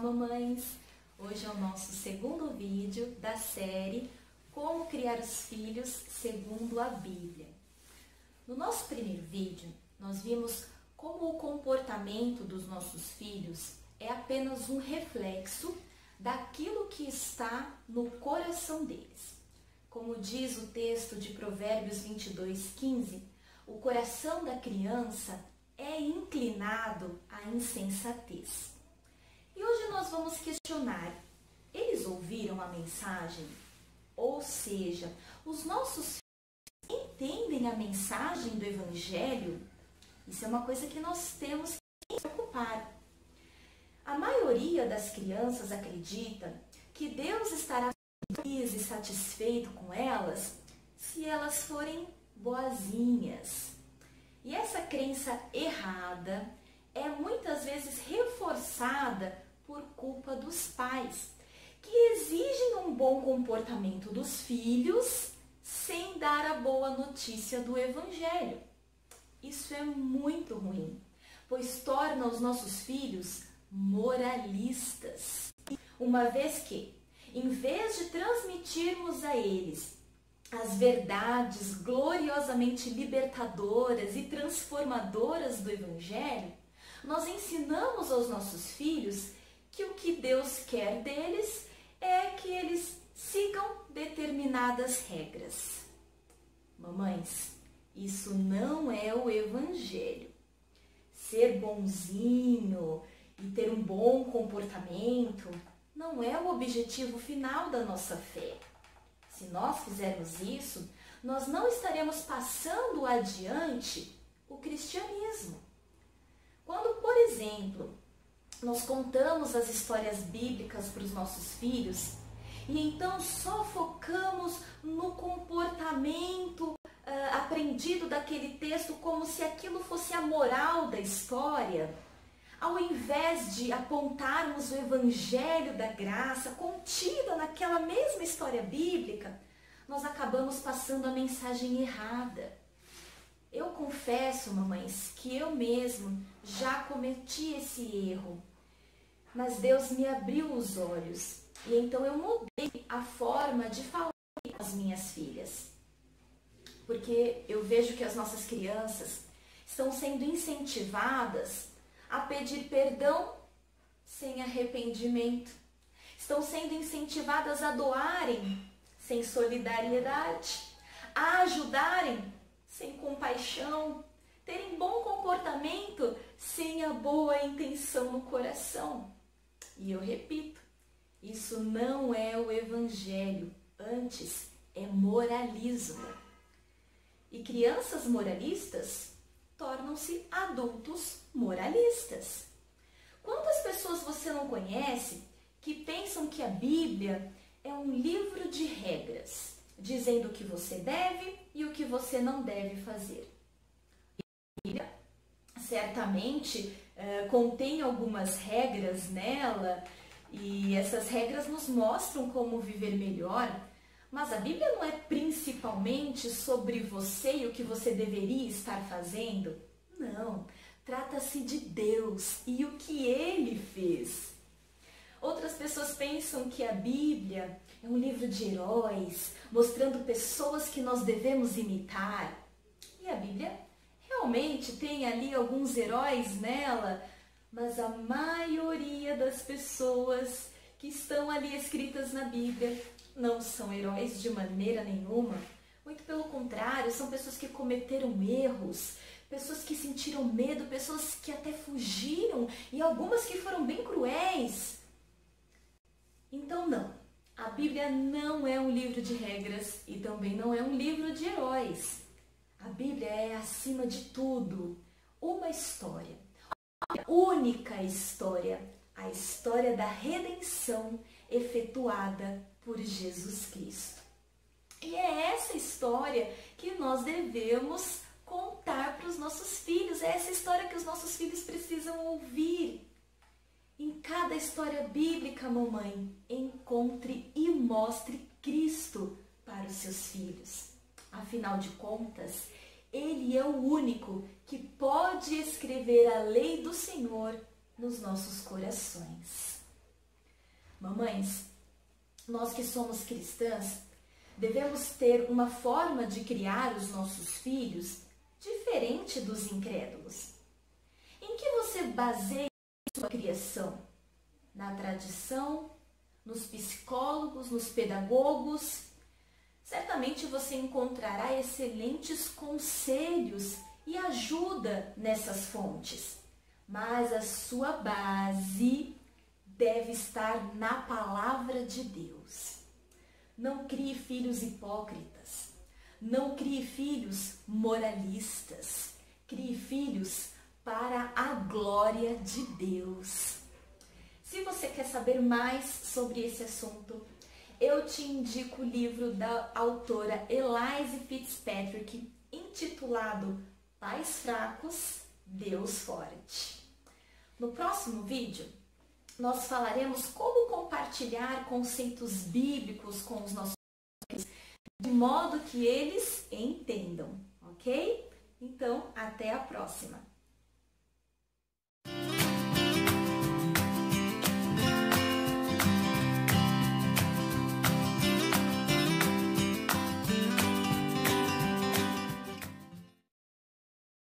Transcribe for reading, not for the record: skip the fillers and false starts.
mamães! Hoje é o nosso segundo vídeo da série Como Criar os Filhos Segundo a Bíblia. No nosso primeiro vídeo, nós vimos como o comportamento dos nossos filhos é apenas um reflexo daquilo que está no coração deles. Como diz o texto de Provérbios 22:15, o coração da criança é inclinado à insensatez. E hoje nós vamos questionar, eles ouviram a mensagem? Ou seja, os nossos filhos entendem a mensagem do Evangelho? Isso é uma coisa que nós temos que nos preocupar. A maioria das crianças acredita que Deus estará feliz e satisfeito com elas se elas forem boazinhas. E essa crença errada é muitas vezes reforçada por culpa dos pais, que exigem um bom comportamento dos filhos sem dar a boa notícia do Evangelho. Isso é muito ruim, pois torna os nossos filhos moralistas. Uma vez que, em vez de transmitirmos a eles as verdades gloriosamente libertadoras e transformadoras do Evangelho, nós ensinamos aos nossos filhos que o que Deus quer deles é que eles sigam determinadas regras. Mamães, isso não é o Evangelho. Ser bonzinho e ter um bom comportamento não é o objetivo final da nossa fé. Se nós fizermos isso, nós não estaremos passando adiante o cristianismo. Quando, por exemplo, nós contamos as histórias bíblicas para os nossos filhos e então só focamos no comportamento aprendido daquele texto como se aquilo fosse a moral da história, ao invés de apontarmos o Evangelho da graça contida naquela mesma história bíblica, nós acabamos passando a mensagem errada. Eu confesso, mamães, que eu mesmo já cometi esse erro, mas Deus me abriu os olhos e então eu mudei a forma de falar com as minhas filhas. Porque eu vejo que as nossas crianças estão sendo incentivadas a pedir perdão sem arrependimento. Estão sendo incentivadas a doarem sem solidariedade, a ajudarem sem compaixão, terem bom comportamento sem a boa intenção no coração. E eu repito, isso não é o Evangelho, antes é moralismo. E crianças moralistas tornam-se adultos moralistas. Quantas pessoas você não conhece que pensam que a Bíblia é um livro de regras, dizendo o que você deve e o que você não deve fazer? A Bíblia certamente contém algumas regras nela e essas regras nos mostram como viver melhor, mas a Bíblia não é principalmente sobre você e o que você deveria estar fazendo. Não, trata-se de Deus e o que Ele fez. Outras pessoas pensam que a Bíblia é um livro de heróis, mostrando pessoas que nós devemos imitar. E a Bíblia realmente tem ali alguns heróis nela, mas a maioria das pessoas que estão ali escritas na Bíblia não são heróis de maneira nenhuma. Muito pelo contrário, são pessoas que cometeram erros, pessoas que sentiram medo, pessoas que até fugiram e algumas que foram bem cruéis. Então não, a Bíblia não é um livro de regras e também não é um livro de heróis. A Bíblia é, acima de tudo, uma história, a única história, a história da redenção efetuada por Jesus Cristo. E é essa história que nós devemos contar para os nossos filhos, é essa história que os nossos filhos precisam ouvir. Em cada história bíblica, mamãe, encontre e mostre Cristo para os seus filhos. Afinal de contas, Ele é o único que pode escrever a lei do Senhor nos nossos corações. Mamães, nós que somos cristãs, devemos ter uma forma de criar os nossos filhos diferente dos incrédulos. Em que você baseia sua criação? Na tradição, nos psicólogos, nos pedagogos? Certamente você encontrará excelentes conselhos e ajuda nessas fontes, mas a sua base deve estar na palavra de Deus. Não crie filhos hipócritas, não crie filhos moralistas, crie filhos para a glória de Deus. Se você quer saber mais sobre esse assunto, eu te indico o livro da autora Elaine Fitzpatrick, intitulado Pais Fracos, Deus Forte. No próximo vídeo, nós falaremos como compartilhar conceitos bíblicos com os nossos filhos, de modo que eles entendam, ok? Então, até a próxima!